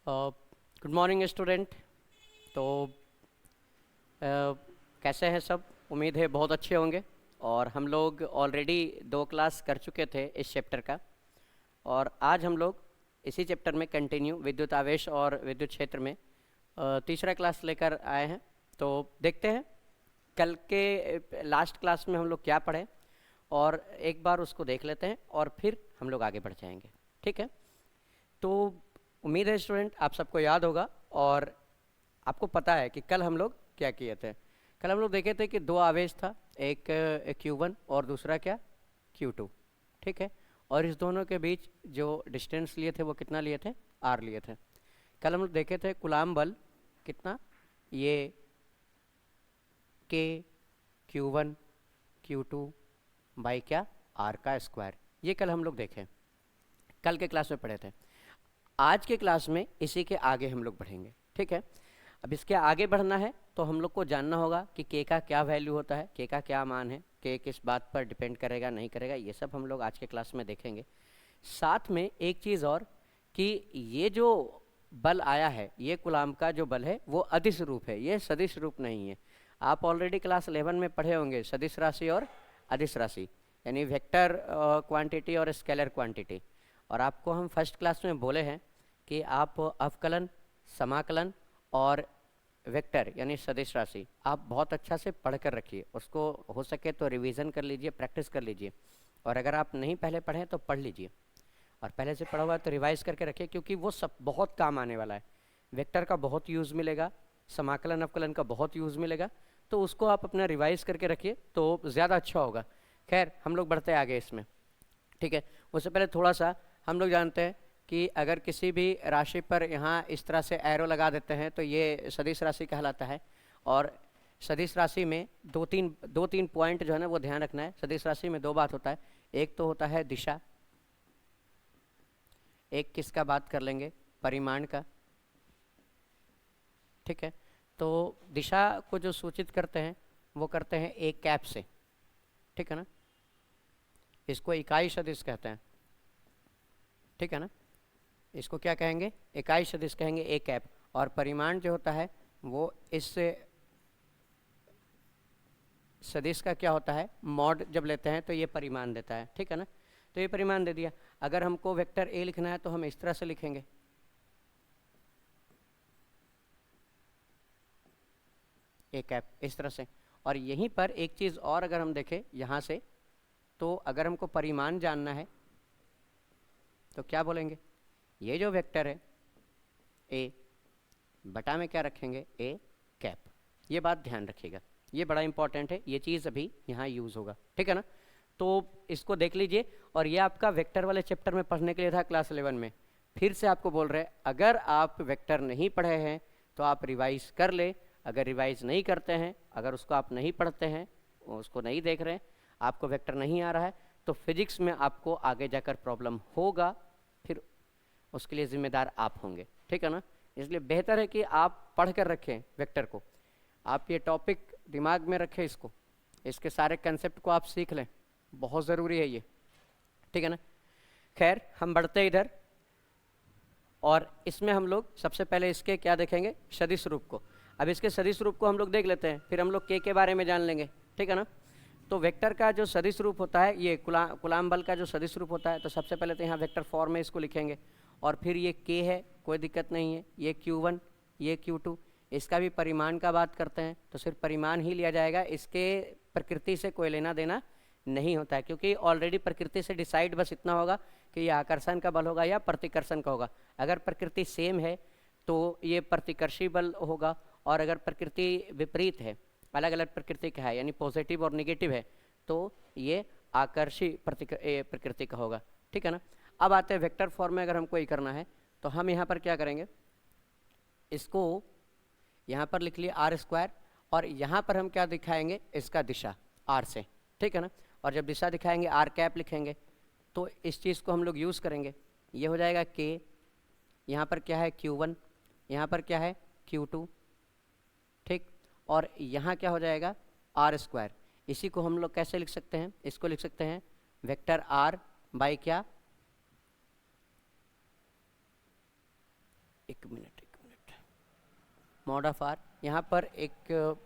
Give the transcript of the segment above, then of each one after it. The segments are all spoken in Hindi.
Good morning student. तो कैसे हैं सब? उम्मीद है बहुत अच्छे होंगे। और हम लोग ऑलरेडी 2 क्लास कर चुके थे इस चैप्टर का, और आज हम लोग इसी चैप्टर में कंटिन्यू विद्युत आवेश और विद्युत क्षेत्र में तीसरा क्लास लेकर आए हैं। तो देखते हैं कल के लास्ट क्लास में हम लोग क्या पढ़े, और एक बार उसको देख लेते हैं और फिर हम लोग आगे बढ़ जाएंगे। ठीक है? तो उम्मीद है स्टूडेंट आप सबको याद होगा, और आपको पता है कि कल हम लोग क्या किए थे। कल हम लोग देखे थे कि 2 आवेश था, एक Q1 और दूसरा क्या, Q2। ठीक है? और इस दोनों के बीच जो डिस्टेंस लिए थे वो कितना लिए थे, R लिए थे। कल हम लोग देखे थे कूलाम बल कितना, ये K Q1 Q2 बाई क्या, R का स्क्वायर। ये कल हम लोग देखे, कल के क्लास में पढ़े थे। आज के क्लास में इसी के आगे हम लोग बढ़ेंगे। ठीक है? अब इसके आगे बढ़ना है तो हम लोग को जानना होगा कि के का क्या वैल्यू होता है, के का क्या मान है, के किस बात पर डिपेंड करेगा नहीं करेगा, ये सब हम लोग आज के क्लास में देखेंगे। साथ में एक चीज़ और, कि ये जो बल आया है, ये कूलाम का जो बल है वो अदिश रूप है, ये सदिश रूप नहीं है। आप ऑलरेडी क्लास 11 में पढ़े होंगे सदिश राशि और अदिश राशि, यानी वेक्टर क्वांटिटी और स्केलर क्वांटिटी। और आपको हम फर्स्ट क्लास में बोले हैं कि आप अवकलन, समाकलन और वेक्टर यानी सदिश राशि आप बहुत अच्छा से पढ़ कर रखिए। उसको हो सके तो रिवीजन कर लीजिए, प्रैक्टिस कर लीजिए। और अगर आप नहीं पहले पढ़ें तो पढ़ लीजिए, और पहले से पढ़ा हुआ है तो रिवाइज करके रखिए, क्योंकि वो सब बहुत काम आने वाला है। वेक्टर का बहुत यूज़ मिलेगा, समाकलन अवकलन का बहुत यूज़ मिलेगा, तो उसको आप अपना रिवाइज करके रखिए तो ज़्यादा अच्छा होगा। खैर हम लोग बढ़ते आगे इसमें। ठीक है? उससे पहले थोड़ा सा हम लोग जानते हैं कि अगर किसी भी राशि पर यहाँ इस तरह से एरो लगा देते हैं तो ये सदिश राशि कहलाता है। और सदिश राशि में दो तीन पॉइंट जो है ना वो ध्यान रखना है। सदिश राशि में 2 बात होता है, एक तो होता है दिशा, एक किसका बात कर लेंगे, परिमाण का। ठीक है? तो दिशा को जो सूचित करते हैं वो करते हैं एक कैप से। ठीक है ना? इसको इकाई सदिश कहते हैं। ठीक है ना? इसको क्या कहेंगे, इकाई सदिश कहेंगे, एक कैप। और परिमाण जो होता है वो इस सदिश का क्या होता है, मॉड जब लेते हैं तो ये परिमाण देता है। ठीक है ना? तो ये परिमाण दे दिया। अगर हमको वेक्टर ए लिखना है तो हम इस तरह से लिखेंगे, ए कैप, इस तरह से। और यहीं पर एक चीज़ और अगर हम देखें यहाँ से, तो अगर हमको परिमाण जानना है तो क्या बोलेंगे, ये जो वेक्टर है ए बटा में क्या रखेंगे, ए कैप। ये बात ध्यान रखिएगा, ये बड़ा इंपॉर्टेंट है, ये चीज़ अभी यहाँ यूज़ होगा। ठीक है ना? तो इसको देख लीजिए। और ये आपका वेक्टर वाले चैप्टर में पढ़ने के लिए था क्लास 11 में। फिर से आपको बोल रहे हैं, अगर आप वेक्टर नहीं पढ़े हैं तो आप रिवाइज कर ले। अगर रिवाइज नहीं करते हैं, अगर उसको आप नहीं पढ़ते हैं, उसको नहीं देख रहे हैं, आपको वेक्टर नहीं आ रहा है, तो फिजिक्स में आपको आगे जाकर प्रॉब्लम होगा, फिर उसके लिए जिम्मेदार आप होंगे। ठीक है ना? इसलिए बेहतर है कि आप पढ़ कर रखें वेक्टर को, आप ये टॉपिक दिमाग में रखें, इसको, इसके सारे कंसेप्ट को आप सीख लें, बहुत ज़रूरी है ये। ठीक है ना? खैर हम बढ़ते इधर, और इसमें हम लोग सबसे पहले इसके क्या देखेंगे, सदिश रूप को। अब इसके सदिश रूप को हम लोग देख लेते हैं, फिर हम लोग के बारे में जान लेंगे। ठीक है ना? तो वेक्टर का जो सदिश रूप होता है, ये कूलाम बल का जो सदिश रूप होता है, तो सबसे पहले तो यहाँ वेक्टर फॉर्म में इसको लिखेंगे। और फिर ये के है, कोई दिक्कत नहीं है, ये Q1 ये Q2, इसका भी परिमाण का बात करते हैं तो सिर्फ परिमाण ही लिया जाएगा, इसके प्रकृति से कोई लेना देना नहीं होता है, क्योंकि ऑलरेडी प्रकृति से डिसाइड बस इतना होगा कि ये आकर्षण का बल होगा या प्रतिकर्षण का होगा। अगर प्रकृति सेम है तो ये प्रतिकर्षी बल होगा, और अगर प्रकृति विपरीत है, अलग अलग प्रकृति का है, यानी पॉजिटिव और निगेटिव है, तो ये आकर्षी प्रकृति का होगा। ठीक है ना? अब आते हैं वेक्टर फॉर्म में। अगर हमको ये करना है तो हम यहाँ पर क्या करेंगे, इसको यहाँ पर लिख लिए आर स्क्वायर, और यहाँ पर हम क्या दिखाएंगे, इसका दिशा आर से। ठीक है ना? और जब दिशा दिखाएंगे आर कैप लिखेंगे, तो इस चीज़ को हम लोग यूज़ करेंगे। ये हो जाएगा के, यहाँ पर क्या है Q1, यहाँ पर क्या है Q2। ठीक? और यहाँ क्या हो जाएगा, आर स्क्वायर। इसी को हम लोग कैसे लिख सकते हैं, इसको लिख सकते हैं वेक्टर आर बाई क्या, एक मिनट, मॉड ऑफ आर। यहाँ पर एक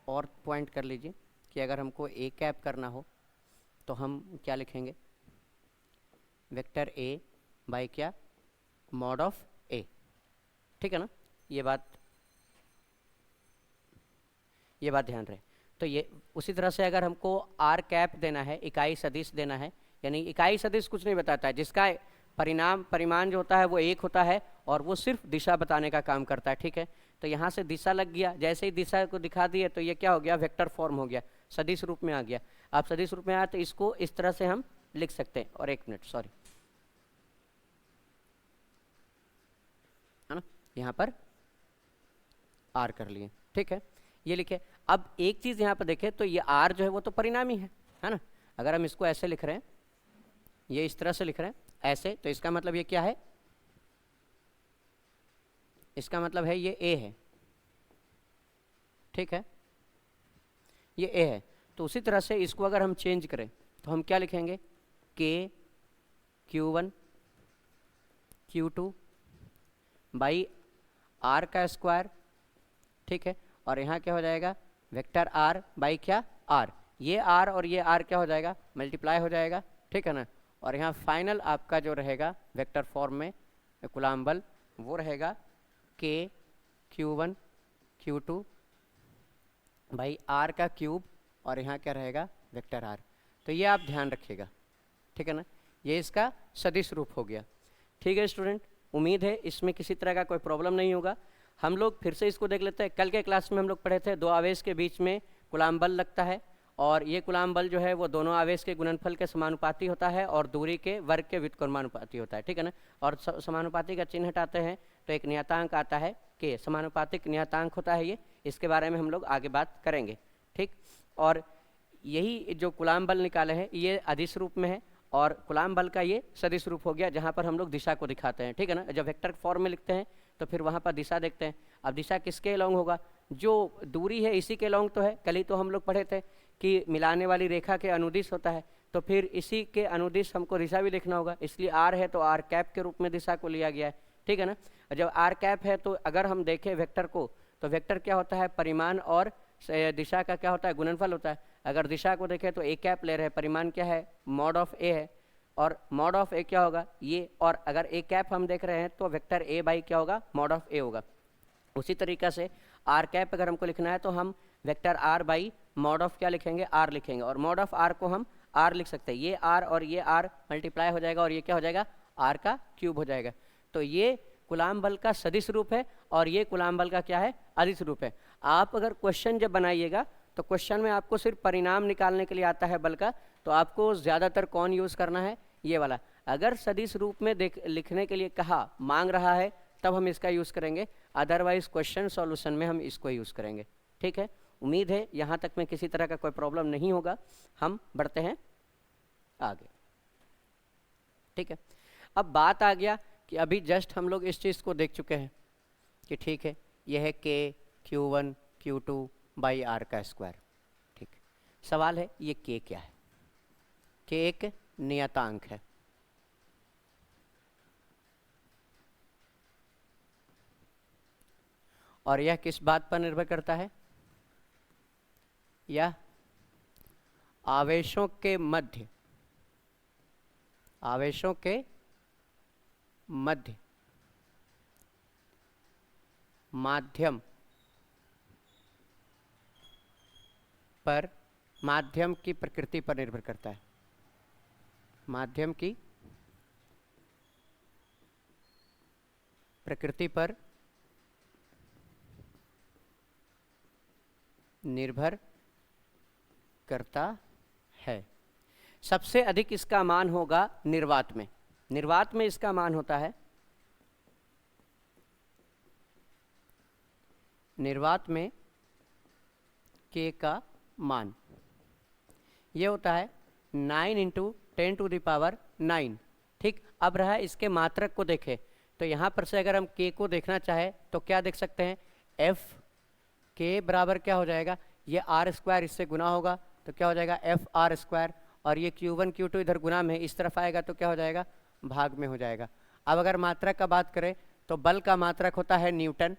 और पॉइंट कर लीजिए कि अगर हमको ए कैप करना हो तो हम क्या लिखेंगे, वेक्टर ए बाई क्या, मॉड ऑफ ए, ठीक है ना। ये बात ध्यान रहे। तो ये उसी तरह से अगर हमको आर कैप देना है, इकाई सदिश देना है, यानी इकाई सदिश कुछ नहीं बताता है, जिसका परिमाण जो होता है वो एक होता है और वो सिर्फ दिशा बताने का काम करता है, ठीक है। तो यहाँ से दिशा लग गया, जैसे ही दिशा को दिखा दिए तो ये क्या हो गया, वेक्टर फॉर्म हो गया, सदिश रूप में आ गया। अब सदिश रूप में आया तो इसको इस तरह से हम लिख सकते हैं। और एक मिनट, सॉरी, है ना, यहाँ पर आर कर लिए, ठीक है, ये लिखे। अब एक चीज़ यहाँ पर देखें तो ये आर जो है वो तो परिणामी है ना। अगर हम इसको ऐसे लिख रहे हैं, ये इस तरह से लिख रहे हैं ऐसे, तो इसका मतलब ये क्या है, इसका मतलब है ये ए है, ठीक है, ये ए है। तो उसी तरह से इसको अगर हम चेंज करें तो हम क्या लिखेंगे, के Q1 Q2 बाई आर का स्क्वायर, ठीक है। और यहाँ क्या हो जाएगा, वेक्टर आर बाई क्या, आर, ये आर और ये आर क्या हो जाएगा, मल्टीप्लाई हो जाएगा, ठीक है ना। और यहाँ फाइनल आपका जो रहेगा वेक्टर फॉर्म में कूलम्ब बल वो रहेगा के Q1 Q2 भाई आर का क्यूब, और यहाँ क्या रहेगा, वेक्टर आर। तो ये आप ध्यान रखिएगा, ठीक है ना, ये इसका सदिश रूप हो गया। ठीक है स्टूडेंट, उम्मीद है इसमें किसी तरह का कोई प्रॉब्लम नहीं होगा। हम लोग फिर से इसको देख लेते हैं। कल के क्लास में हम लोग पढ़े थे दो आवेश के बीच में कूलम्ब बल लगता है, और ये कूलम्ब बल जो है वो दोनों आवेश के गुणनफल के समानुपाती होता है और दूरी के वर्ग के व्युत्क्रमानुपाती होता है, ठीक है ना। और समानुपाती का चिन्ह हटाते हैं तो एक नियतांक आता है के, समानुपातिक नियतांक होता है ये, इसके बारे में हम लोग आगे बात करेंगे, ठीक। और यही जो कूलम्ब बल निकाले हैं ये अदिश रूप में है, और कूलम्ब बल का ये सदिश रूप हो गया जहाँ पर हम लोग दिशा को दिखाते हैं, ठीक है ना। जब वेक्टर फॉर्म में लिखते हैं तो फिर वहाँ पर दिशा देखते हैं। अब दिशा किसके अलोंग होगा, जो दूरी है इसी के अलोंग तो है। कल ही तो हम लोग पढ़े थे कि मिलाने वाली रेखा के अनुदिश होता है, तो फिर इसी के अनुदिश हमको दिशा भी देखना होगा, इसलिए आर है तो आर कैप के रूप में दिशा को लिया गया है, ठीक है ना। जब आर कैप है तो अगर हम देखें वेक्टर को, तो वेक्टर क्या होता है, परिमाण और दिशा का क्या होता है, गुणनफल होता है। अगर दिशा को देखें तो ए कैप ले रहे हैं, परिमाण क्या है, मॉड ऑफ ए है, और मॉड ऑफ ए क्या होगा ये, और अगर ए कैप हम देख रहे हैं तो वेक्टर ए बाई क्या होगा, मॉड ऑफ ए होगा। उसी तरीक़ा से आर कैप अगर हमको लिखना है तो हम vector R by mod of क्या लिखेंगे, आर लिखेंगे, और मॉड ऑफ आर को हम आर लिख सकते हैं। ये आर और ये आर मल्टीप्लाई हो जाएगा और ये क्या हो जाएगा, आर का क्यूब हो जाएगा। तो ये कूलम्ब बल का सदिश रूप है और ये कूलम्ब बल का क्या है, अदिश रूप है। आप अगर क्वेश्चन जब बनाइएगा तो क्वेश्चन में आपको सिर्फ परिणाम निकालने के लिए आता है बल का, तो आपको ज़्यादातर कौन यूज़ करना है, ये वाला। अगर सदिश रूप में लिखने के लिए कहा, मांग रहा है, तब हम इसका यूज़ करेंगे, अदरवाइज क्वेश्चन सॉल्यूशन में हम इसको यूज़ करेंगे, ठीक है। उम्मीद है यहाँ तक में किसी तरह का कोई प्रॉब्लम नहीं होगा। हम बढ़ते हैं आगे, ठीक है। अब बात आ गया कि अभी जस्ट हम लोग इस चीज़ को देख चुके हैं कि ठीक है, यह है के Q1 Q2 बाई आर का स्क्वायर, ठीक। सवाल है ये के क्या है, के एक नियतांक है, और यह किस बात पर निर्भर करता है, यह आवेशों के मध्य माध्यम पर, माध्यम की प्रकृति पर निर्भर करता है, माध्यम की प्रकृति पर निर्भर करता है। सबसे अधिक इसका मान होगा निर्वात में, निर्वात में इसका मान होता है, निर्वात में के का मान ये होता है 9 × 10⁹, ठीक। अब रहा इसके मात्रक को देखें तो यहाँ पर से अगर हम के को देखना चाहे तो क्या देख सकते हैं, एफ के बराबर क्या हो जाएगा, ये आर स्क्वायर इससे गुना होगा तो क्या हो जाएगा एफ आर स्क्वायर, और ये Q1 Q2 इधर गुना में इस तरफ आएगा तो क्या हो जाएगा, भाग में हो जाएगा। अब अगर मात्रक का बात करें तो बल का मात्रक होता है न्यूटन,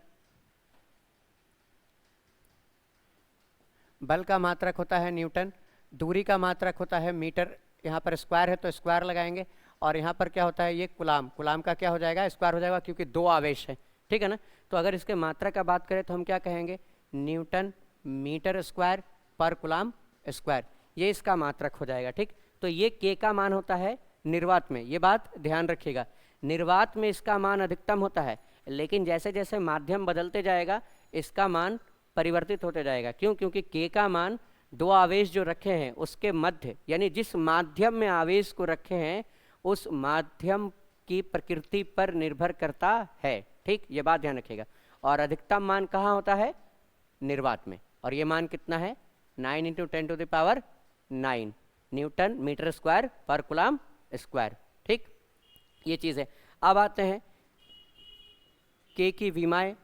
बल का मात्रक होता है न्यूटन, दूरी का मात्रक होता है मीटर, यहाँ पर स्क्वायर है तो स्क्वायर लगाएंगे, और यहाँ पर क्या होता है ये कुलाम, कुलाम का क्या हो जाएगा स्क्वायर हो जाएगा क्योंकि दो आवेश है, ठीक है ना। तो अगर इसके मात्रा का बात करें तो हम क्या कहेंगे, न्यूटन मीटर स्क्वायर पर कुलाम स्क्वायर, ये इसका मात्रक हो जाएगा, ठीक। तो ये के का मान होता है निर्वात में, ये बात ध्यान रखिएगा, निर्वात में इसका मान अधिकतम होता है, लेकिन जैसे जैसे माध्यम बदलते जाएगा इसका मान परिवर्तित होते जाएगा। क्यों? क्योंकि के का मान दो आवेश जो रखे हैं उसके मध्य, यानी जिस माध्यम में आवेश को रखे हैं उस माध्यम की प्रकृति पर निर्भर करता है, ठीक, ये बात ध्यान रखिएगा। और अधिकतम मान कहाँ होता है, निर्वात में, और ये मान कितना है 9 × 10⁹ न्यूटन मीटर स्क्वायर पर कुलाम स्क्वायर, ठीक, ये चीज़ है। अब आते हैं के की विमाएं।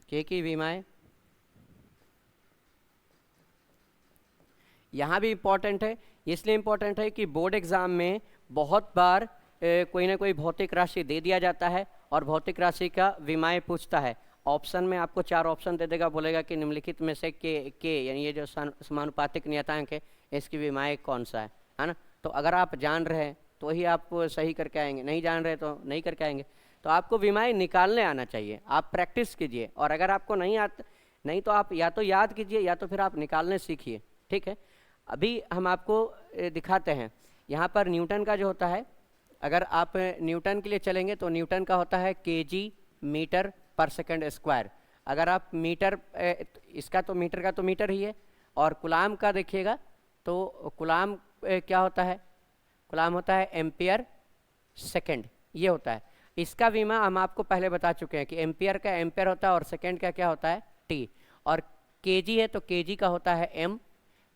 के की विमाएं यहाँ भी इम्पॉर्टेंट है, इसलिए इम्पॉर्टेंट है कि बोर्ड एग्जाम में बहुत बार कोई ना कोई भौतिक राशि दे दिया जाता है और भौतिक राशि का विमाएं पूछता है। ऑप्शन में आपको 4 ऑप्शन दे देगा, बोलेगा कि निम्नलिखित में से के यानी ये जो समानुपातिक नियतांक है इसकी विमाएं कौन सा है ना। तो अगर आप जान रहे हैं तो ही आप सही करके आएंगे, नहीं जान रहे तो नहीं करके आएंगे। तो आपको विमाएं निकालने आना चाहिए, आप प्रैक्टिस कीजिए, और अगर आपको नहीं तो आप या तो याद कीजिए या तो फिर आप निकालने सीखिए, ठीक है। अभी हम आपको दिखाते हैं, यहाँ पर न्यूटन का जो होता है, अगर आप न्यूटन के लिए चलेंगे तो न्यूटन का होता है केजी मीटर पर सेकंड स्क्वायर। अगर आप मीटर इसका तो मीटर का तो मीटर ही है, और कुलाम का देखिएगा तो कुलाम क्या होता है, कुलाम होता है एम्पियर सेकंड, ये होता है। इसका विमा हम आपको पहले बता चुके हैं कि एम्पियर का एम्पियर होता है और सेकंड का क्या होता है टी, और केजी है तो केजी का होता है एम,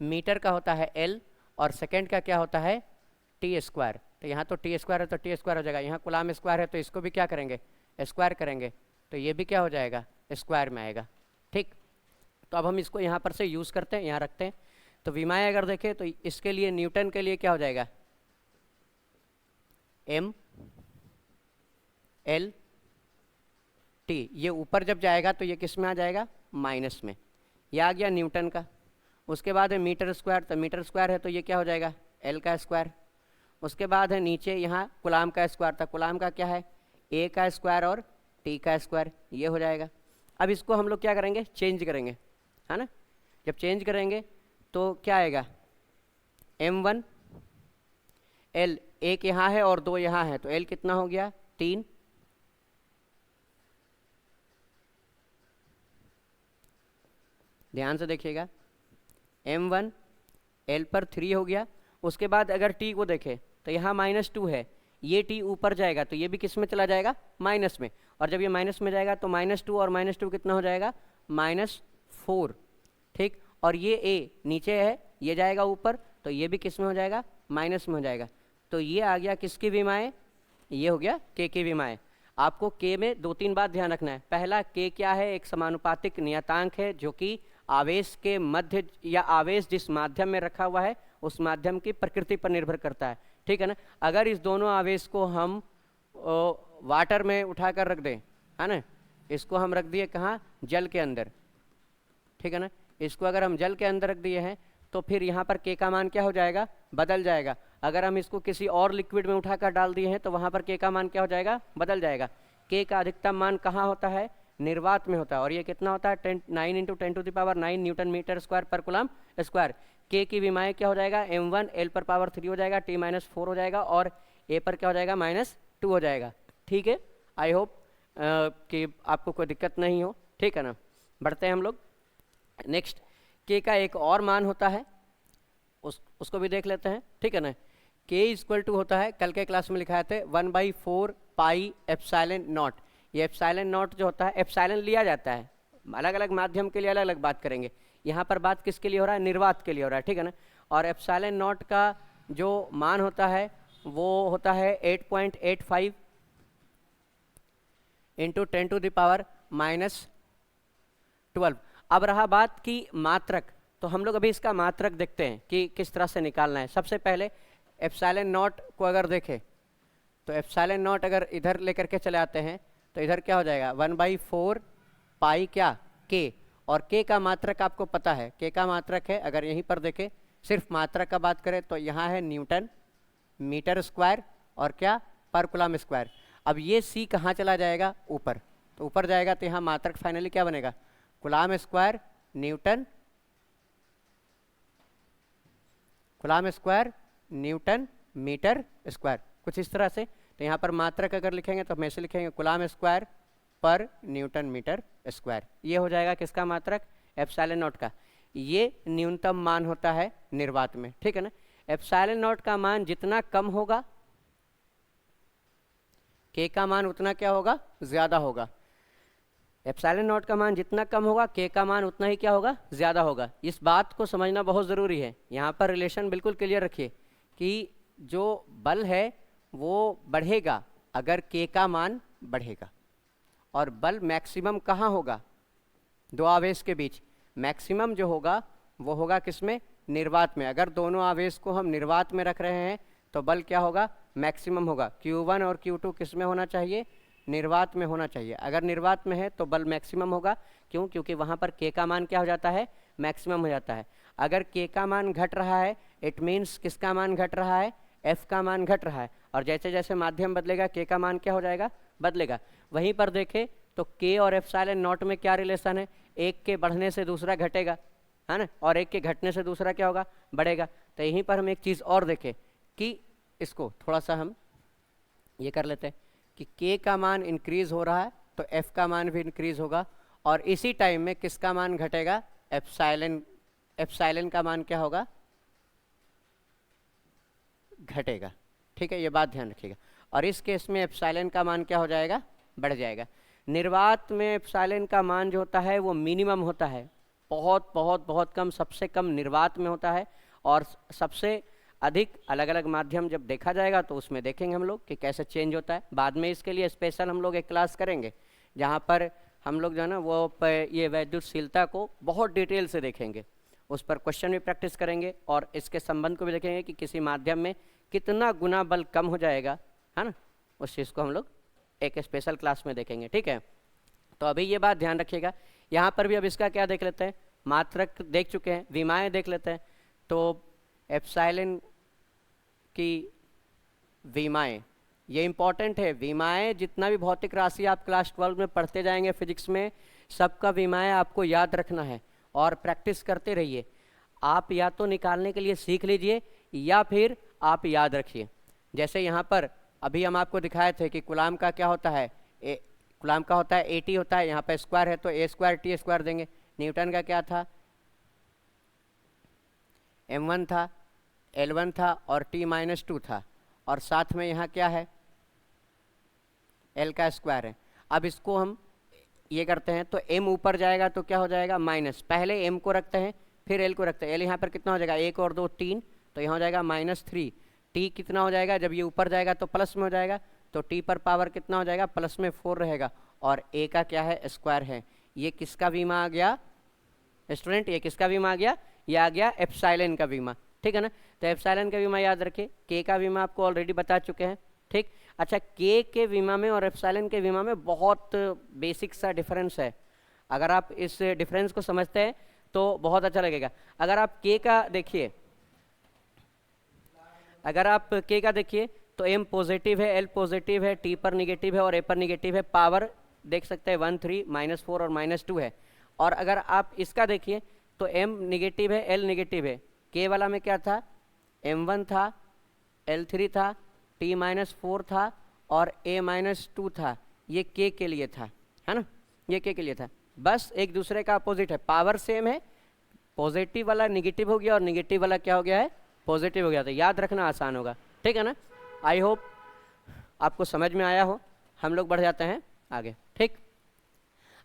मीटर का होता है एल, और सेकंड का क्या होता है टी स्क्वायर। तो यहाँ तो टी स्क्वायर है तो टी स्क्वायर हो जाएगा, यहाँ कुलाम स्क्वायर है तो इसको भी क्या करेंगे स्क्वायर करेंगे, तो ये भी क्या हो जाएगा स्क्वायर में आएगा, ठीक। तो अब हम इसको यहाँ पर से यूज़ करते हैं, यहाँ रखते हैं। तो विमाएं अगर देखें तो इसके लिए न्यूटन के लिए क्या हो जाएगा एम एल टी, ये ऊपर जब जाएगा तो ये किस में आ जाएगा माइनस में, ये आ गया न्यूटन का। उसके बाद है मीटर स्क्वायर, तो मीटर स्क्वायर है तो ये क्या हो जाएगा एल का स्क्वायर। उसके बाद है नीचे यहाँ कुलाम का स्क्वायर था, कुलाम का क्या है ए का स्क्वायर और टी का स्क्वायर, ये हो जाएगा। अब इसको हम लोग क्या करेंगे चेंज करेंगे, है ना। जब चेंज करेंगे तो क्या आएगा m1 एल, एक यहाँ है और 2 यहाँ है, तो एल कितना हो गया 3, ध्यान से देखिएगा m1 एल पर 3 हो गया। उसके बाद अगर t को देखें तो यहाँ -2 है, ये t ऊपर जाएगा तो ये भी किस में चला जाएगा माइनस में, और जब ये माइनस में जाएगा तो -2 और -2 कितना हो जाएगा -4, ठीक। और ये a नीचे है, ये जाएगा ऊपर तो ये भी किस में हो जाएगा माइनस में हो जाएगा। तो ये आ गया किसकी विमाएं, ये हो गया k की विमाएं। आपको k में 2-3 बात ध्यान रखना है। पहला k क्या है, एक समानुपातिक नियतांक है जो कि आवेश के मध्य या आवेश जिस माध्यम में रखा हुआ है उस माध्यम की प्रकृति पर निर्भर करता है, ठीक है ना। अगर इस दोनों आवेश को हम वाटर में उठाकर रख दें, है ना, इसको हम रख दिए कहाँ जल के अंदर, ठीक है ना, इसको अगर हम जल के अंदर रख दिए हैं तो फिर यहाँ पर के का मान क्या हो जाएगा बदल जाएगा। अगर हम इसको किसी और लिक्विड में उठाकर डाल दिए हैं तो वहाँ पर के का मान क्या हो जाएगा बदल जाएगा। के का अधिकतम मान कहाँ होता है निर्वात में होता है, और ये कितना होता है 9 × 10⁹ न्यूटन मीटर स्क्वायर पर कुलाम स्क्वायर। के की विमाएं क्या हो जाएगा m1 एल पर पावर 3 हो जाएगा, t -4 हो जाएगा, और ए पर क्या हो जाएगा -2 हो जाएगा, ठीक है। आई होप कि आपको कोई दिक्कत नहीं हो, ठीक है ना। बढ़ते हैं हम लोग नेक्स्ट। के का एक और मान होता है, उसको भी देख लेते हैं, ठीक है ना। के = होता है, कल के क्लास में लिखाए थे 1/4 पाई एप्सिलॉन नॉट। ये एप्सिलॉन नॉट जो होता है, एप्सिलॉन लिया जाता है, अलग अलग माध्यम के लिए अलग अलग बात करेंगे, यहाँ पर बात किसके लिए हो रहा है निर्वात के लिए हो रहा है, ठीक है ना। और एप्सिलॉन नॉट का जो मान होता है वो होता है 8.85 × 10⁻⁻12। अब रहा बात की मात्रक, तो हम लोग अभी इसका मात्रक देखते हैं कि किस तरह से निकालना है। सबसे पहले एप्सिलॉन नॉट को अगर देखें तो एप्सिलॉन नॉट अगर इधर लेकर के चले आते हैं तो इधर क्या हो जाएगा 1/4 पाई क्या के, और के का मात्रक आपको पता है, के का मात्रक है अगर यहीं पर देखें सिर्फ मात्रक का बात करें तो यहाँ है न्यूटन मीटर स्क्वायर और क्या पर कूलम स्क्वायर। अब ये सी कहाँ चला जाएगा ऊपर, तो ऊपर जाएगा तो यहाँ मात्रक फाइनली क्या बनेगा coulomb square newton metre square, कुछ इस तरह से। तो यहाँ पर मात्रक अगर लिखेंगे तो हम ऐसे लिखेंगे कूलम स्क्वायर पर न्यूटन मीटर स्क्वायर। ये हो जाएगा किसका मात्रक एप्सिलॉन नॉट का। ये न्यूनतम मान होता है निर्वात में, ठीक है ना। एप्सिलॉन नॉट का मान जितना कम होगा के का मान उतना क्या होगा ज़्यादा होगा। एप्सिलॉन नॉट का मान जितना कम होगा के का मान उतना ही क्या होगा ज़्यादा होगा। इस बात को समझना बहुत ज़रूरी है। यहाँ पर रिलेशन बिल्कुल क्लियर रखिए कि जो बल है वो बढ़ेगा अगर के का मान बढ़ेगा, और बल मैक्सिमम कहाँ होगा दो आवेश के बीच। मैक्सिमम जो होगा वो होगा किसमें निर्वात में। अगर दोनों आवेश को हम निर्वात में रख रहे हैं तो बल क्या होगा मैक्सिमम होगा। Q1 और Q2 किस में होना चाहिए निर्वात में होना चाहिए। अगर निर्वात में है तो बल मैक्सिमम होगा, क्यों क्योंकि वहाँ पर के का मान क्या हो जाता है मैक्सिमम हो जाता है। अगर के का मान घट रहा है इट मीन्स किसका मान घट रहा है एफ का मान घट रहा है, और जैसे जैसे माध्यम बदलेगा के का मान क्या हो जाएगा बदलेगा। वहीं पर देखें तो के और एप्सिलॉन नॉट में क्या रिलेशन है, एक के बढ़ने से दूसरा घटेगा है ना, और एक के घटने से दूसरा क्या होगा बढ़ेगा। तो यहीं पर हम एक चीज़ और देखें कि इसको थोड़ा सा हम ये कर लेते हैं कि के का मान इंक्रीज हो रहा है तो एफ का मान भी इंक्रीज होगा, और इसी टाइम में किसका मान घटेगा एप्सिलॉन का मान क्या होगा घटेगा, ठीक है। ये बात ध्यान रखिएगा। और इस केस में एप्सिलॉन का मान क्या हो जाएगा बढ़ जाएगा। निर्वात में एप्सिलॉन का मान जो होता है वो मिनिमम होता है, बहुत बहुत बहुत कम, सबसे कम निर्वात में होता है, और सबसे अधिक अलग अलग माध्यम जब देखा जाएगा तो उसमें देखेंगे हम लोग कि कैसे चेंज होता है। बाद में इसके लिए स्पेशल हम लोग एक क्लास करेंगे जहाँ पर हम लोग जो है ना वो ये वैद्युतशीलता को बहुत डिटेल से देखेंगे, उस पर क्वेश्चन भी प्रैक्टिस करेंगे और इसके संबंध को भी देखेंगे कि किसी माध्यम में कितना गुना बल कम हो जाएगा, है ना। उस चीज़ को हम लोग एक स्पेशल क्लास में देखेंगे, ठीक है। तो अभी ये बात ध्यान रखिएगा। यहाँ पर भी अब इसका क्या देख लेते हैं, मात्रक देख चुके हैं, विमाएँ देख लेते हैं। तो एप्सिलॉन की विमाएँ ये इम्पॉर्टेंट है। विमाएँ जितना भी भौतिक राशि आप क्लास 12 में पढ़ते जाएंगे फिजिक्स में, सबका विमाएँ आपको याद रखना है और प्रैक्टिस करते रहिए। आप या तो निकालने के लिए सीख लीजिए या फिर आप याद रखिए। जैसे यहाँ पर अभी हम आपको दिखाए थे कि कूलम का क्या होता है कूलम का होता है AT होता है, यहाँ पर स्क्वायर है तो A² T² देंगे। न्यूटन का क्या था M1 था, L1 था और T-2 था, और साथ में यहाँ क्या है L का स्क्वायर है। अब इसको हम ये करते हैं तो M ऊपर जाएगा तो क्या हो जाएगा माइनस, पहले M को रखते हैं फिर L को रखते हैं। L यहाँ पर कितना हो जाएगा 1 और 2 3, तो यहाँ हो जाएगा -3। T कितना हो जाएगा, जब ये ऊपर जाएगा तो प्लस में हो जाएगा, तो T पर पावर कितना हो जाएगा प्लस में 4 रहेगा, और A का क्या है स्क्वायर है। ये किसका विमा आ गया स्टूडेंट, ये किसका विमा आ गया, ये आ गया एप्सिलॉन का विमा, ठीक है ना। तो एप्सिलॉन का विमा याद रखिए, के का विमा आपको ऑलरेडी बता चुके हैं, ठीक। अच्छा, के विमा में और एप्सिलॉन के विमा में बहुत बेसिक सा डिफरेंस है। अगर आप इस डिफरेंस को समझते हैं तो बहुत अच्छा लगेगा। अगर आप के का देखिए, अगर आप के का देखिए तो M पॉजिटिव है, L पॉजिटिव है, T पर निगेटिव है और A पर निगेटिव है। पावर देख सकते हैं 1 3 -4 और -2 है। और अगर आप इसका देखिए तो M निगेटिव है, L निगेटिव है। के वाला में क्या था M1 था, L3 था, T-4 था और A-2 था। ये के लिए था, है ना, ये के लिए था। बस एक दूसरे का अपोजिट है, पावर सेम है, पॉजिटिव वाला निगेटिव हो गया और निगेटिव वाला क्या हो गया है पॉजिटिव हो गया। तो याद रखना आसान होगा, ठीक है ना। आई होप आपको समझ में आया हो। हम लोग बढ़ जाते हैं आगे, ठीक।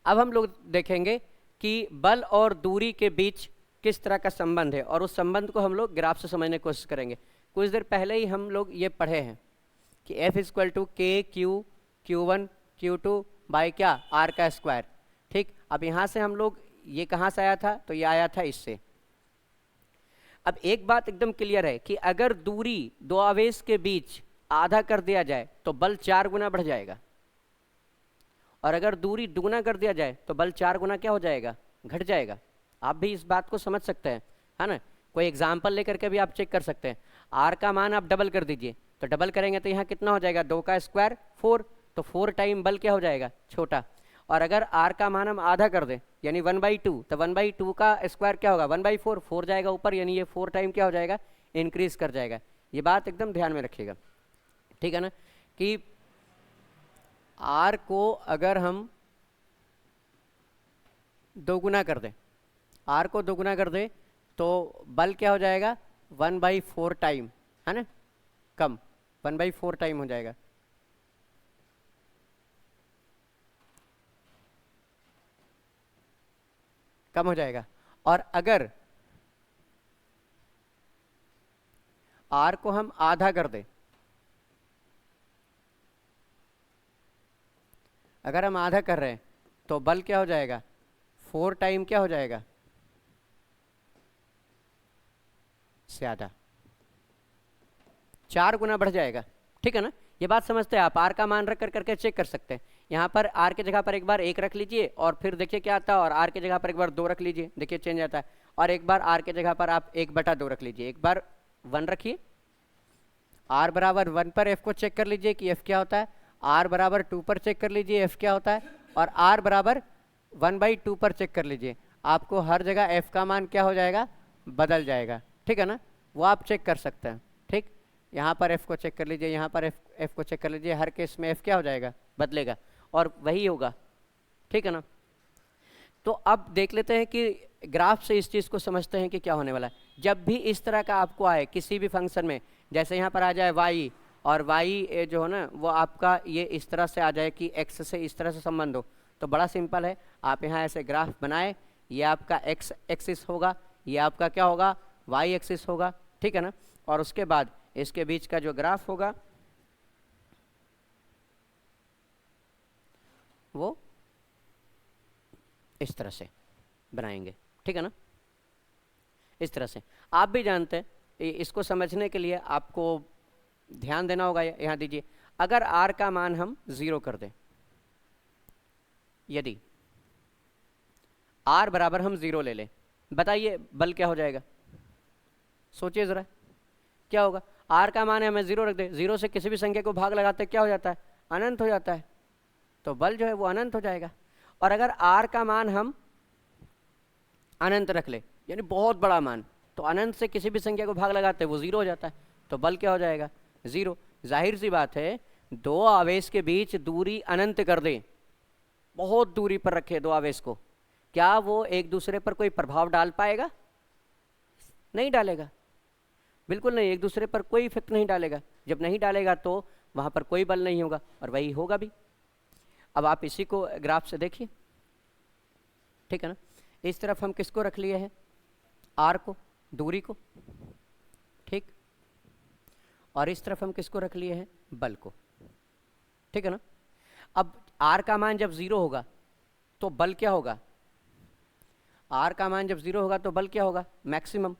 अब हम लोग देखेंगे कि बल और दूरी के बीच किस तरह का संबंध है, और उस संबंध को हम लोग ग्राफ से समझने की कोशिश करेंगे। कुछ देर पहले ही हम लोग ये पढ़े हैं कि F = K Q1 Q2 by क्या R का स्क्वायर, ठीक। अब यहाँ से हम लोग ये कहाँ से आया था, तो ये आया था इससे, अब एक बात एकदम क्लियर है कि अगर दूरी दो आवेश के बीच आधा कर दिया जाए तो बल 4 गुना बढ़ जाएगा, और अगर दूरी दुगुना कर दिया जाए तो बल 4 गुना क्या हो जाएगा, घट जाएगा। आप भी इस बात को समझ सकते हैं, है ना। कोई एग्जाम्पल लेकर के भी आप चेक कर सकते हैं। आर का मान आप डबल कर दीजिए, तो डबल करेंगे तो यहाँ कितना हो जाएगा, 2 का स्क्वायर 4, तो 4 टाइम बल क्या हो जाएगा, छोटा। और अगर आर का मान हम आधा कर दें यानी 1/2, तो 1/2 का स्क्वायर क्या होगा, 1/4, 4 जाएगा ऊपर, यानी ये 4 टाइम क्या हो जाएगा, इंक्रीज कर जाएगा। ये बात एकदम ध्यान में रखिएगा, ठीक है ना, कि आर को अगर हम दोगुना कर दें, आर को दोगुना कर दें तो बल क्या हो जाएगा, 1/4 टाइम, है ना, कम 1/4 टाइम हो जाएगा। कम हो जाएगा। और अगर आर को हम आधा कर दें, अगर हम आधा कर रहे हैं तो बल क्या हो जाएगा, 4 टाइम क्या हो जाएगा, से आधा, 4 गुना बढ़ जाएगा, ठीक है ना। ये बात समझते हैं आप, आर का मान रख कर करके चेक कर सकते हैं। यहाँ पर आर की जगह पर एक बार 1 रख लीजिए और फिर देखिए क्या आता है, और आर की जगह पर एक बार 2 रख लीजिए, देखिए चेंज आता है। और एक बार आर की जगह पर आप 1/2 रख लीजिए, एक बार 1 रखिए, आर बराबर 1 पर एफ को चेक कर लीजिए कि एफ क्या होता है, आर बराबर 2 पर चेक कर लीजिए एफ क्या होता है, और आर बराबर 1/2 पर चेक कर लीजिए। आपको हर जगह एफ का मान क्या हो जाएगा, बदल जाएगा, ठीक है ना, वो आप चेक कर सकते हैं। ठीक, यहाँ पर एफ को चेक कर लीजिए, यहाँ पर एफ को चेक कर लीजिए, हर केस में एफ क्या हो जाएगा, बदलेगा, और वही होगा, ठीक है ना। तो अब देख लेते हैं कि ग्राफ से इस चीज़ को समझते हैं कि क्या होने वाला है। जब भी इस तरह का आपको आए किसी भी फंक्शन में, जैसे यहाँ पर आ जाए y, और y जो है ना वो आपका ये इस तरह से आ जाए कि x से इस तरह से संबंध हो, तो बड़ा सिंपल है, आप यहाँ ऐसे ग्राफ बनाए, ये आपका x एक्सिस होगा, ये आपका क्या होगा, y एक्सिस होगा, ठीक है ना। और उसके बाद इसके बीच का जो ग्राफ होगा वो इस तरह से बनाएंगे, ठीक है ना, इस तरह से। आप भी जानते हैं, इसको समझने के लिए आपको ध्यान देना होगा। यहाँ दीजिए, अगर r का मान हम 0 कर दें, यदि r बराबर हम 0 ले लें, बताइए बल क्या हो जाएगा, सोचिए ज़रा क्या होगा। r का मान है हमें 0 रख दें, 0 से किसी भी संख्या को भाग लगाते क्या हो जाता है, अनंत हो जाता है, तो बल जो है वो अनंत हो जाएगा। और अगर r का मान हम अनंत रख ले, यानी बहुत बड़ा मान, तो अनंत से किसी भी संख्या को भाग लगाते वो 0 हो जाता है, तो बल क्या हो जाएगा, 0। जाहिर सी बात है, दो आवेश के बीच दूरी अनंत कर दें, बहुत दूरी पर रखे दो आवेश को, क्या वो एक दूसरे पर कोई प्रभाव डाल पाएगा, नहीं डालेगा, बिल्कुल नहीं, एक दूसरे पर कोई इफेक्ट नहीं डालेगा। जब नहीं डालेगा तो वहाँ पर कोई बल नहीं होगा, और वही होगा भी। अब आप इसी को ग्राफ से देखिए, ठीक है ना। इस तरफ हम किसको रख लिए हैं, आर को, दूरी को, ठीक, और इस तरफ हम किसको रख लिए हैं, बल को, ठीक है ना। अब आर का मान जब 0 होगा तो बल क्या होगा, आर का मान जब 0 होगा तो बल क्या होगा, मैक्सिमम,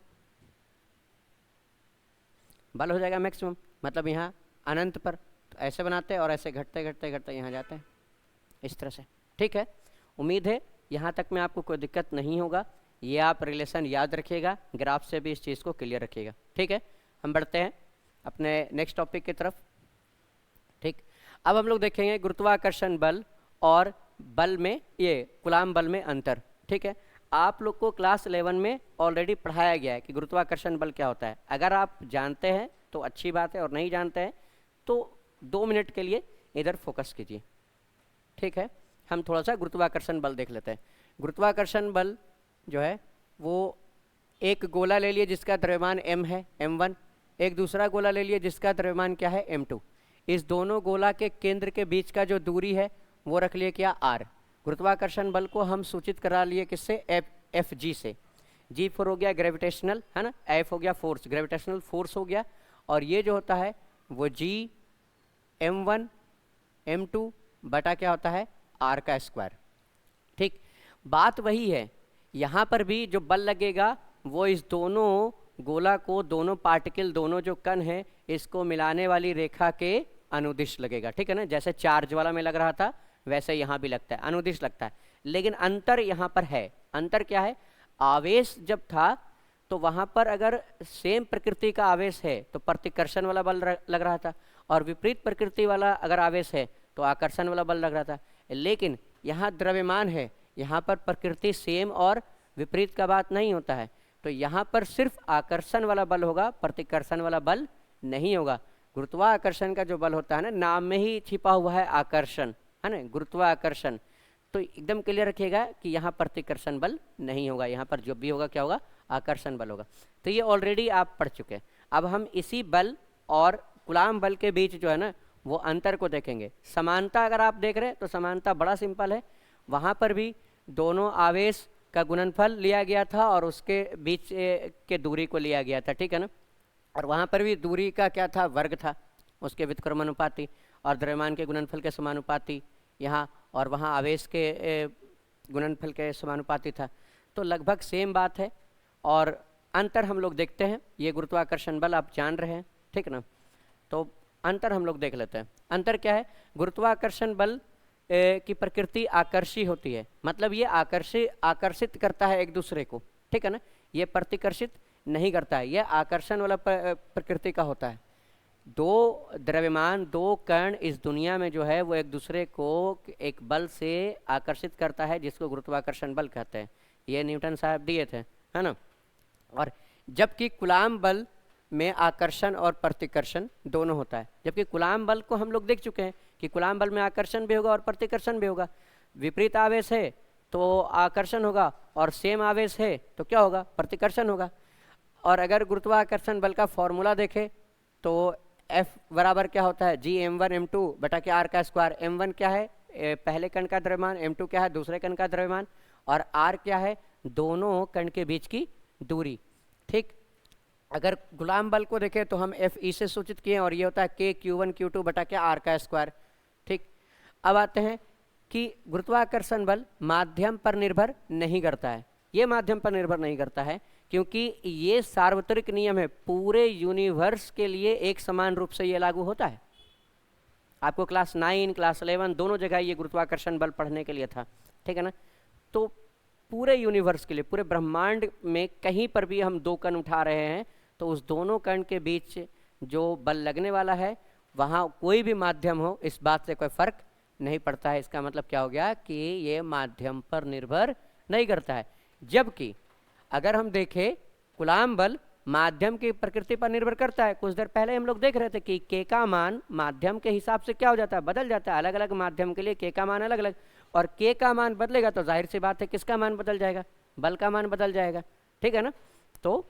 बल हो जाएगा मैक्सिमम, मतलब यहाँ अनंत पर, तो ऐसे बनाते हैं और ऐसे घटते घटते घटते यहाँ जाते हैं, इस तरह से, ठीक है। उम्मीद है यहाँ तक में आपको कोई दिक्कत नहीं होगा, ये आप रिलेशन याद रखिएगा, ग्राफ से भी इस चीज़ को क्लियर रखिएगा, ठीक है। हम बढ़ते हैं अपने नेक्स्ट टॉपिक की तरफ, ठीक। अब हम लोग देखेंगे गुरुत्वाकर्षण बल और बल में, ये कूलाम बल में अंतर, ठीक है। आप लोग को क्लास 11 में ऑलरेडी पढ़ाया गया है कि गुरुत्वाकर्षण बल क्या होता है। अगर आप जानते हैं तो अच्छी बात है, और नहीं जानते हैं तो 2 मिनट के लिए इधर फोकस कीजिए, ठीक है। हम थोड़ा सा गुरुत्वाकर्षण बल देख लेते हैं। गुरुत्वाकर्षण बल जो है वो एक गोला ले लिए जिसका द्रव्यमान m है, m1, एक दूसरा गोला ले लिए जिसका द्रव्यमान क्या है, m2। इस दोनों गोला के केंद्र के बीच का जो दूरी है वो रख लिए क्या, r। गुरुत्वाकर्षण बल को हम सूचित करा लिए किससे, एफ जी से। जी फॉर हो गया ग्रेविटेशनल, है ना, एफ हो गया फोर्स, ग्रेविटेशनल फोर्स हो गया, और ये जो होता है वो जी m1 m2 बटा क्या होता है, r का स्क्वायर, ठीक। बात वही है, यहाँ पर भी जो बल लगेगा वो इस दोनों गोला को दोनों पार्टिकल, दोनों जो कण है, इसको मिलाने वाली रेखा के अनुदिश लगेगा, ठीक है ना। जैसे चार्ज वाला में लग रहा था वैसे यहाँ भी लगता है, अनुदिश लगता है। लेकिन अंतर यहाँ पर है। अंतर क्या है? आवेश जब था तो वहाँ पर अगर सेम प्रकृति का आवेश है तो प्रतिकर्षण वाला बल लग रहा था, और विपरीत प्रकृति वाला अगर आवेश है तो आकर्षण वाला बल लग रहा था। लेकिन यहाँ द्रव्यमान है, यहाँ पर प्रकृति सेम और विपरीत का बात नहीं होता है, तो यहाँ पर सिर्फ आकर्षण वाला बल होगा, प्रतिकर्षण वाला बल नहीं होगा। गुरुत्वाकर्षण का जो बल होता है ना, नाम में ही छिपा हुआ है आकर्षण, है ना, गुरुत्वाकर्षण। तो एकदम क्लियर रखिएगा कि यहाँ प्रतिकर्षण बल नहीं होगा, यहाँ पर जो भी होगा क्या होगा? आकर्षण बल होगा। तो ये ऑलरेडी आप पढ़ चुके हैं। अब हम इसी बल और कूलाम बल के बीच जो है ना वो अंतर को देखेंगे। समानता अगर आप देख रहे हैं तो समानता बड़ा सिंपल है। वहाँ पर भी दोनों आवेश का गुणनफल लिया गया था और उसके बीच के दूरी को लिया गया था, ठीक है ना। और वहाँ पर भी दूरी का क्या था? वर्ग था, उसके व्युत्क्रमानुपाती, और द्रव्यमान के गुणनफल के समानुपाती यहाँ, और वहाँ आवेश के गुणनफल के समानुपाती था। तो लगभग सेम बात है। और अंतर हम लोग देखते हैं। ये गुरुत्वाकर्षण बल आप जान रहे हैं, ठीक ना। तो अंतर हम लोग देख लेते हैं। अंतर क्या है? गुरुत्वाकर्षण बल की प्रकृति आकर्षी होती है, मतलब ये आकर्षित करता है एक दूसरे को, ठीक है ना। ये प्रतिकर्षित नहीं करता है, यह आकर्षण वाला प्रकृति का होता है। दो द्रव्यमान, दो कण इस दुनिया में जो है वो एक दूसरे को एक बल से आकर्षित करता है, जिसको गुरुत्वाकर्षण बल कहते हैं। ये न्यूटन साहब दिए थे, है ना। और जबकि कूलाम बल में आकर्षण और प्रतिकर्षण दोनों होता है। जबकि कूलाम बल को हम लोग देख चुके हैं कि कूलाम बल में आकर्षण भी होगा और प्रतिकर्षण भी होगा। विपरीत आवेश है तो आकर्षण होगा, और सेम आवेश है तो क्या होगा? प्रतिकर्षण होगा। और अगर गुरुत्वाकर्षण बल का फॉर्मूला देखें तो F बराबर क्या होता है? G m1 m2 बटा के R का स्क्वायर। m1 क्या है? पहले कण का द्रव्यमान, m2 क्या है? दूसरे कण का द्रव्यमान, और R क्या है? दोनों कण के बीच की दूरी, ठीक। अगर गुलाम बल को देखें तो हम F से सूचित किए, और ये होता है K Q1 Q2 बटा के R का स्क्वायर, ठीक। अब आते हैं कि गुरुत्वाकर्षण बल माध्यम पर निर्भर नहीं करता है। ये माध्यम पर निर्भर नहीं करता है क्योंकि ये सार्वत्रिक नियम है, पूरे यूनिवर्स के लिए एक समान रूप से ये लागू होता है। आपको क्लास 9, क्लास 11 दोनों जगह ये गुरुत्वाकर्षण बल पढ़ने के लिए था, ठीक है ना। तो पूरे यूनिवर्स के लिए, पूरे ब्रह्मांड में कहीं पर भी हम दो कण उठा रहे हैं तो उस दोनों कण के बीच जो बल लगने वाला है वहाँ कोई भी माध्यम हो, इस बात से कोई फर्क नहीं पड़ता है। इसका मतलब क्या हो गया कि ये माध्यम पर निर्भर नहीं करता है। जबकि अगर हम देखें कूलाम बल माध्यम की प्रकृति पर निर्भर करता है। कुछ देर पहले हम लोग देख रहे थे कि के का मान माध्यम के हिसाब से क्या हो जाता है? बदल जाता है। अलग अलग माध्यम के लिए के का मान अलग अलग, और के का मान बदलेगा तो जाहिर सी बात है किसका मान बदल जाएगा? बल का मान बदल जाएगा, ठीक है ना। तो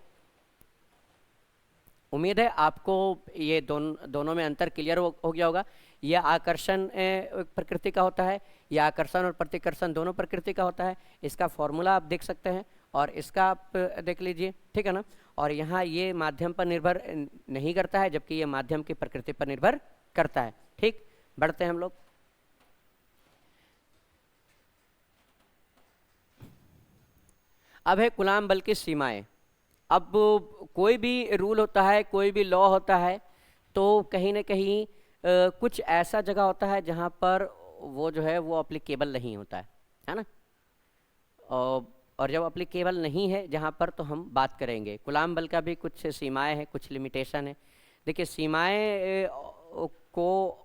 उम्मीद है आपको ये दोनों में अंतर क्लियर हो गया होगा। यह आकर्षण प्रकृति का होता है, यह आकर्षण और प्रतिकर्षण दोनों प्रकृति का होता है। इसका फॉर्मूला आप देख सकते हैं और इसका आप देख लीजिए, ठीक है ना। और यहाँ ये माध्यम पर निर्भर नहीं करता है, जबकि ये माध्यम की प्रकृति पर निर्भर करता है, ठीक। बढ़ते हैं हम लोग। अब है कूलाम बल की सीमाएं। अब कोई भी रूल होता है, कोई भी लॉ होता है, तो कहीं ना कहीं कुछ ऐसा जगह होता है जहाँ पर वो जो है वो अप्लीकेबल नहीं होता है ना। और जब अप्लीकेबल नहीं है जहाँ पर, तो हम बात करेंगे। कूलाम बल का भी कुछ सीमाएं हैं, कुछ लिमिटेशन है। देखिए सीमाएं को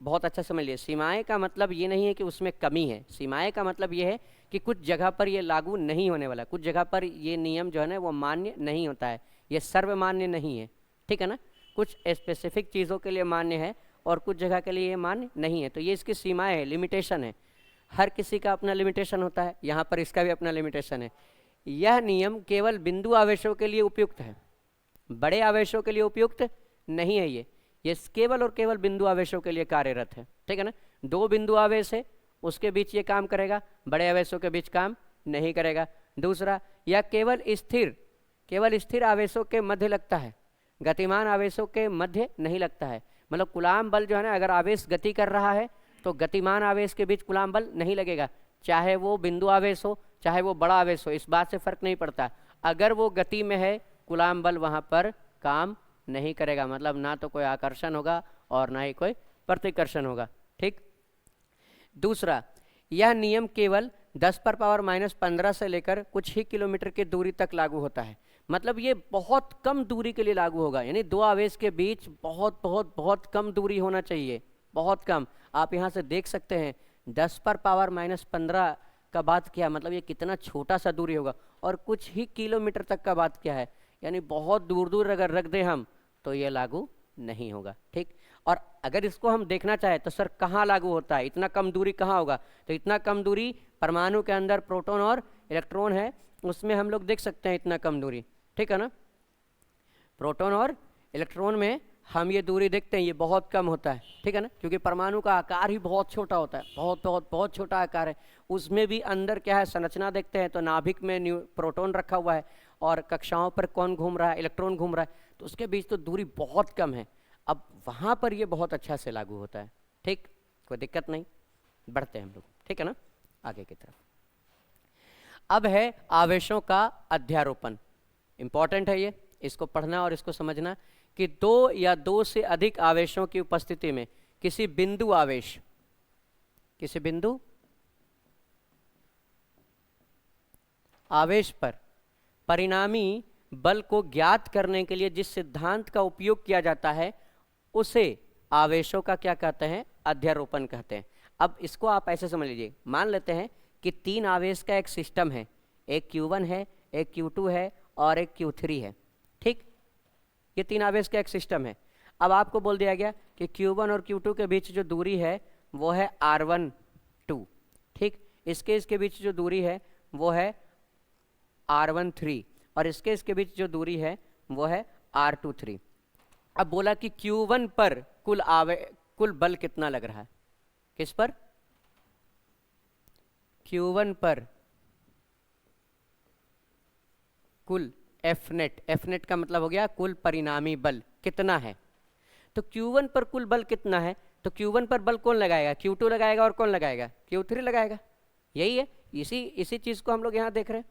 बहुत अच्छा समझ लिए। सीमाएं का मतलब ये नहीं है कि उसमें कमी है। सीमाएं का मतलब ये है कि कुछ जगह पर ये लागू नहीं होने वाला, कुछ जगह पर ये नियम जो है ना वो मान्य नहीं होता है, ये सर्वमान्य नहीं है, ठीक है ना। कुछ स्पेसिफिक चीज़ों के लिए मान्य है और कुछ जगह के लिए ये मान्य नहीं है। तो ये इसकी सीमाएं है, लिमिटेशन है। हर किसी का अपना लिमिटेशन होता है, यहाँ पर इसका भी अपना लिमिटेशन है। यह नियम केवल बिंदु आवेशों के लिए उपयुक्त है, बड़े आवेशों के लिए उपयुक्त नहीं है। ये केवल और केवल बिंदु आवेशों के लिए कार्यरत है, ठीक है ना। दो बिंदु आवेश है, उसके बीच ये काम करेगा, बड़े आवेशों के बीच काम नहीं करेगा। दूसरा, यह केवल स्थिर आवेशों के मध्य लगता है, गतिमान आवेशों के मध्य नहीं लगता है। मतलब कूलाम बल जो है ना, अगर आवेश गति कर रहा है तो गतिमान आवेश के बीच कूलाम बल नहीं लगेगा, चाहे वो बिंदु आवेश हो चाहे वो बड़ा आवेश हो, इस बात से फर्क नहीं पड़ता। अगर वो गति में है, कूलाम बल वहाँ पर काम नहीं करेगा, मतलब ना तो कोई आकर्षण होगा और ना ही कोई प्रतिकर्षण होगा। ठीक। दूसरा, यह नियम केवल 10⁻⁻15 से लेकर कुछ ही किलोमीटर की दूरी तक लागू होता है। मतलब ये बहुत कम दूरी के लिए लागू होगा, यानी दो आवेश के बीच बहुत बहुत बहुत कम दूरी होना चाहिए, बहुत कम। आप यहाँ से देख सकते हैं 10⁻⁻15 का बात क्या है, मतलब ये कितना छोटा सा दूरी होगा, और कुछ ही किलोमीटर तक का बात क्या है, यानी बहुत दूर दूर अगर रख दें हम तो ये लागू नहीं होगा। ठीक। और अगर इसको हम देखना चाहें तो सर कहाँ लागू होता है, इतना कम दूरी कहाँ होगा, तो इतना कम दूरी परमाणु के अंदर प्रोटॉन और इलेक्ट्रॉन है, उसमें हम लोग देख सकते हैं इतना कम दूरी। ठीक है ना, प्रोटॉन और इलेक्ट्रॉन में हम ये दूरी देखते हैं, ये बहुत कम होता है। ठीक है ना, क्योंकि परमाणु का आकार ही बहुत छोटा होता है, बहुत बहुत बहुत छोटा आकार है। उसमें भी अंदर क्या है, संरचना देखते हैं तो नाभिक में प्रोटॉन रखा हुआ है और कक्षाओं पर कौन घूम रहा है, इलेक्ट्रॉन घूम रहा है, तो उसके बीच तो दूरी बहुत कम है। अब वहाँ पर ये बहुत अच्छा से लागू होता है। ठीक, कोई दिक्कत नहीं, बढ़ते हैं हम लोग। ठीक है ना, आगे की तरफ। अब है आवेशों का अध्यारोपण। इंपॉर्टेंट है ये, इसको पढ़ना और इसको समझना कि दो या दो से अधिक आवेशों की उपस्थिति में किसी बिंदु आवेश, किसी बिंदु आवेश पर परिणामी बल को ज्ञात करने के लिए जिस सिद्धांत का उपयोग किया जाता है उसे आवेशों का क्या कहते हैं, अध्यारोपण कहते हैं। अब इसको आप ऐसे समझ लीजिए, मान लेते हैं कि तीन आवेश का एक सिस्टम है, एक Q1 है, एक Q2 है और एक Q3 है। ठीक, ये तीन आवेश का एक सिस्टम है। अब आपको बोल दिया गया कि Q1 और Q2 के बीच जो दूरी है वो है R12। ठीक, इसके बीच जो दूरी है वो है R13 और इसके बीच जो दूरी है वो है R23। अब बोला कि Q1 पर कुल बल कितना लग रहा है, किस पर, Q1 पर कुल F नेट का मतलब हो गया कुल परिणामी बल कितना है। तो Q1 पर कुल बल कितना है, तो Q1 पर बल कौन लगाएगा, Q2 लगाएगा और कौन लगाएगा, Q3 लगाएगा। यही है, इसी चीज को हम लोग यहाँ देख रहे हैं,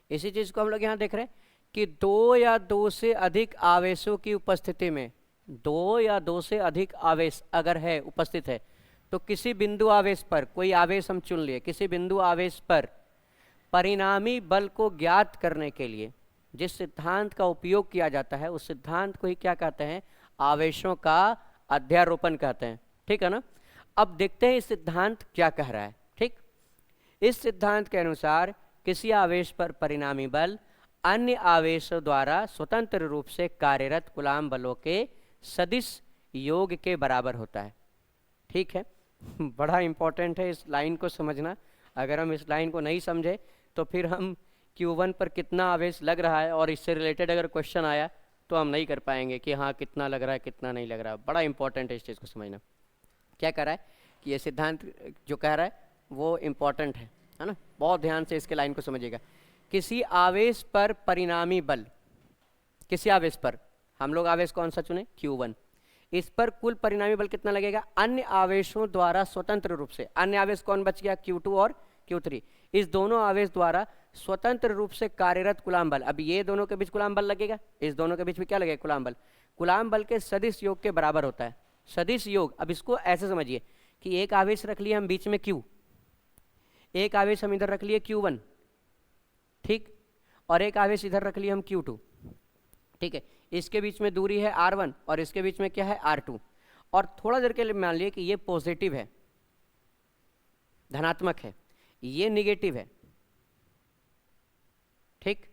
इसी चीज को हम लोग यहाँ देख रहे हैं कि दो या दो से अधिक आवेशों की उपस्थिति में, दो या दो से अधिक आवेश अगर है उपस्थित है तो किसी बिंदु आवेश पर, कोई आवेश हम चुन लिए, किसी बिंदु आवेश पर परिणामी बल को ज्ञात करने के लिए जिस सिद्धांत का उपयोग किया जाता है उस सिद्धांत को ही क्या कहते हैं, आवेशों का अध्यारोपण कहते हैं। ठीक है ना, अब देखते हैं इस सिद्धांत क्या कह रहा है। ठीक, इस सिद्धांत के अनुसार किसी आवेश पर परिणामी बल अन्य आवेशों द्वारा स्वतंत्र रूप से कार्यरत कूलाम बलों के सदिश योग के बराबर होता है। ठीक है, बड़ा इंपॉर्टेंट है इस लाइन को समझना। अगर हम इस लाइन को नहीं समझे तो फिर हम Q1 पर कितना आवेश लग रहा है और इससे रिलेटेड अगर क्वेश्चन आया तो हम नहीं कर पाएंगे कि हाँ कितना लग रहा है कितना नहीं लग रहा है। बड़ा इंपॉर्टेंट है इस चीज़ को समझना। क्या कह रहा है कि ये सिद्धांत जो कह रहा है वो इम्पॉर्टेंट है ना, बहुत ध्यान से इसके लाइन को समझिएगा। किसी आवेश पर परिणामी बल, किसी आवेश पर, हम लोग आवेश कौन सा चुने, Q1, इस पर कुल परिणामी बल कितना लगेगा, अन्य आवेशों द्वारा स्वतंत्र रूप से, अन्य आवेश कौन बच गया, Q2 और Q3, इस दोनों आवेश द्वारा स्वतंत्र रूप से कार्यरत कूलाम बल। अब ये दोनों के बीच कूलाम बल लगेगा, इस दोनों के बीच में क्या लगेगा, कूलाम बल। कूलाम बल के सदिश योग के बराबर होता है, सदिश योग। अब इसको ऐसे समझिए कि एक आवेश रख लिया हम बीच में Q, एक आवेश हम इधर रख लिए Q1, ठीक, और एक आवेश इधर रख लिए हम Q2। ठीक है, इसके बीच में दूरी है R1 और इसके बीच में क्या है, R2। और थोड़ा देर के लिए मान लिए कि ये पॉजिटिव है, धनात्मक है, ये निगेटिव है, ठीक,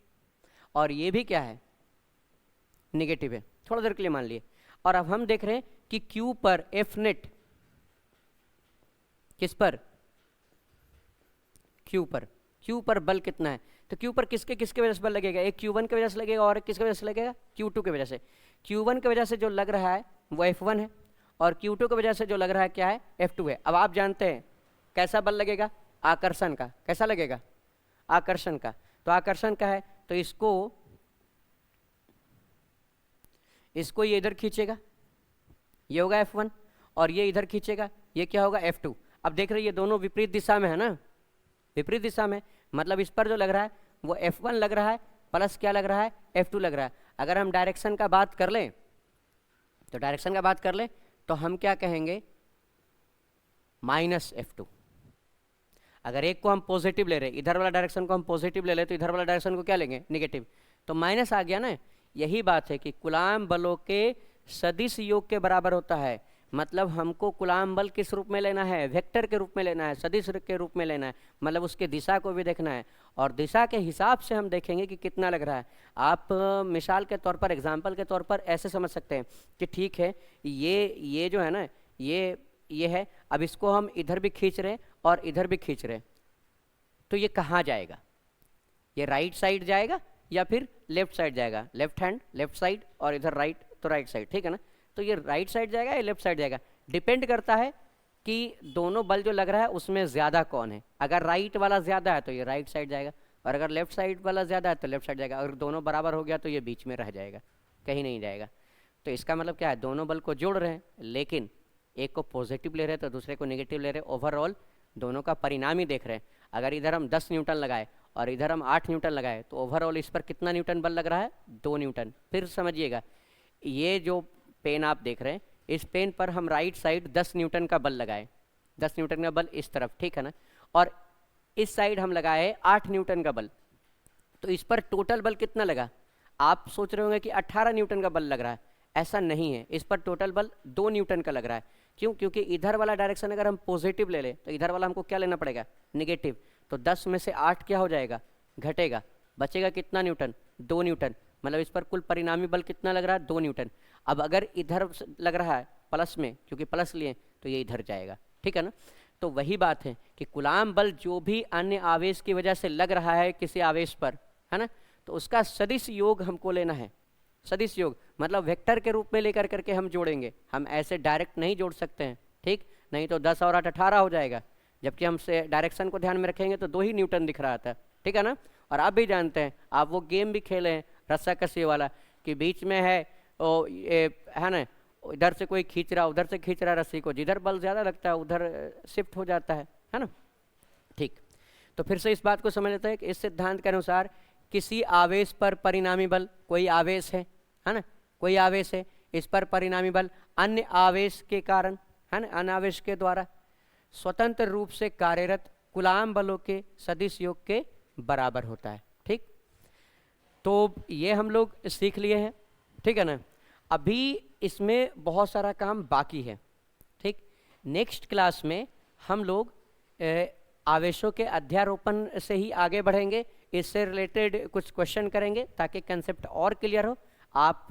और ये भी क्या है, निगेटिव है। थोड़ा देर के लिए मान लिए। और अब हम देख रहे हैं कि Q पर F नेट, किस पर, Q पर बल कितना है, तो Q पर किसके वजह से बल लगेगा, एक Q1 की वजह से लगेगा और किसके वजह से लगेगा, Q2 की वजह से। Q1 की वजह से जो लग रहा है वो F1 है और Q2 की वजह से जो लग रहा है क्या है, F2 है। अब आप जानते हैं कैसा बल लगेगा, आकर्षण का। कैसा लगेगा, आकर्षण का। तो आकर्षण का है तो इसको ये इधर खींचेगा, ये होगा F1, और ये इधर खींचेगा, ये क्या होगा, F2। अब देख रहे ये दोनों विपरीत दिशा में है ना, विपरीत दिशा में, मतलब इस पर जो लग रहा है वो F1 लग रहा है प्लस क्या लग रहा है, F2 लग रहा है। अगर हम डायरेक्शन का बात कर लें तो हम क्या कहेंगे, -F2। अगर एक को हम पॉजिटिव ले रहे हैं, इधर वाला डायरेक्शन को हम पॉजिटिव ले लें, तो इधर वाला डायरेक्शन को क्या लेंगे, निगेटिव, तो माइनस आ गया ना। यही बात है कि कूलाम्ब बलों के सदिश योग के बराबर होता है। मतलब हमको कूलाम्ब बल किस रूप में लेना है, वेक्टर के रूप में लेना है, सदिश के रूप में लेना है, मतलब उसके दिशा को भी देखना है, और दिशा के हिसाब से हम देखेंगे कि कितना लग रहा है। आप मिसाल के तौर पर, एग्जाम्पल के तौर पर ऐसे समझ सकते हैं कि ठीक है, ये जो है ना, ये है, अब इसको हम इधर भी खींच रहे हैं और इधर भी खींच रहे हैं, तो ये कहाँ जाएगा, ये राइट साइड जाएगा या फिर लेफ्ट साइड जाएगा, लेफ्ट हैंड लेफ्ट साइड और इधर राइट तो राइट साइड, ठीक है ना। तो ये राइट साइड जाएगा या लेफ्ट साइड जाएगा, डिपेंड करता है कि दोनों बल जो लग रहा है उसमें ज़्यादा कौन है। अगर राइट वाला ज़्यादा है तो ये राइट साइड जाएगा, और अगर लेफ्ट साइड वाला ज़्यादा है तो लेफ्ट साइड जाएगा। अगर दोनों बराबर हो गया तो ये बीच में रह जाएगा, कहीं नहीं जाएगा। तो इसका मतलब क्या है, दोनों बल को जोड़ रहे हैं, लेकिन एक को पॉजिटिव ले रहे हैं तो दूसरे को नेगेटिव ले रहे हैं, ओवरऑल दोनों का परिणाम ही देख रहे हैं। अगर इधर हम 10 न्यूटन लगाए और इधर हम 8 न्यूटन लगाए तो ओवरऑल इस पर कितना न्यूटन बल लग रहा है, 2 न्यूटन। फिर समझिएगा, ये जो पेन आप देख रहे हैं, इस पेन पर हम राइट साइड 10 न्यूटन का बल लगाए, 10 न्यूटन का बल इस तरफ, ठीक है ना, और इस साइड हम लगाए 8 न्यूटन का बल, तो इस पर टोटल बल कितना लगा। आप सोच रहे होंगे कि 18 न्यूटन का बल लग रहा है, ऐसा नहीं है, इस पर टोटल बल 2 न्यूटन का लग रहा है। क्यों, क्योंकि इधर वाला डायरेक्शन अगर हम पॉजिटिव ले लें तो इधर वाला हमको क्या लेना पड़ेगा, निगेटिव, तो 10 में से 8 क्या हो जाएगा, घटेगा, बचेगा कितना न्यूटन, 2 न्यूटन। मतलब इस पर कुल परिणामी बल कितना लग रहा है, 2 न्यूटन। अब अगर इधर लग रहा है प्लस में, क्योंकि प्लस लिए तो ये इधर जाएगा, ठीक है ना। तो वही बात है कि कूलाम्ब बल जो भी अन्य आवेश की वजह से लग रहा है किसी आवेश पर, है ना, तो उसका सदिश योग हमको लेना है। सदिश योग मतलब वेक्टर के रूप में लेकर करके हम जोड़ेंगे, हम ऐसे डायरेक्ट नहीं जोड़ सकते हैं, ठीक, नहीं तो 10 और 8 18 हो जाएगा। जबकि हम से डायरेक्शन को ध्यान में रखेंगे तो 2 ही न्यूटन दिख रहा था, ठीक है ना। और आप भी जानते हैं, आप वो गेम भी खेले हैं रस्साकसी वाला, कि बीच में है ओ ये है ना, इधर से कोई खींच रहा, उधर से खींच रहा रस्सी को, जिधर बल ज़्यादा लगता है उधर शिफ्ट हो जाता है ना। ठीक, तो फिर से इस बात को समझ लेते हैं कि इस सिद्धांत के अनुसार किसी आवेश पर परिणामी बल, कोई आवेश है ना, कोई आवेश है, इस पर परिणामी बल अन्य आवेश के कारण, है ना, अन्य आवेश के द्वारा स्वतंत्र रूप से कार्यरत कूलाम्ब बलों के सदिश योग के बराबर होता है। ठीक, तो ये हम लोग सीख लिए हैं, ठीक है ना। अभी इसमें बहुत सारा काम बाकी है, ठीक। नेक्स्ट क्लास में हम लोग आवेशों के अध्यारोपण से ही आगे बढ़ेंगे, इससे रिलेटेड कुछ क्वेश्चन करेंगे ताकि कंसेप्ट और क्लियर हो। आप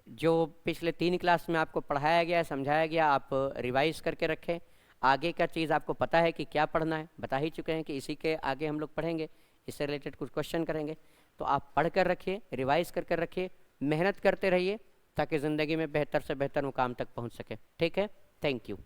जो पिछले 3 क्लास में आपको पढ़ाया गया, समझाया गया, आप रिवाइज करके रखें। आगे का चीज़ आपको पता है कि क्या पढ़ना है, बता ही चुके हैं कि इसी के आगे हम लोग पढ़ेंगे, इससे रिलेटेड कुछ क्वेश्चन करेंगे। तो आप पढ़ कर रखिए, रिवाइज कर कर रखिए, मेहनत करते रहिए ताकि ज़िंदगी में बेहतर से बेहतर मुकाम तक पहुंच सके। ठीक है, थैंक यू।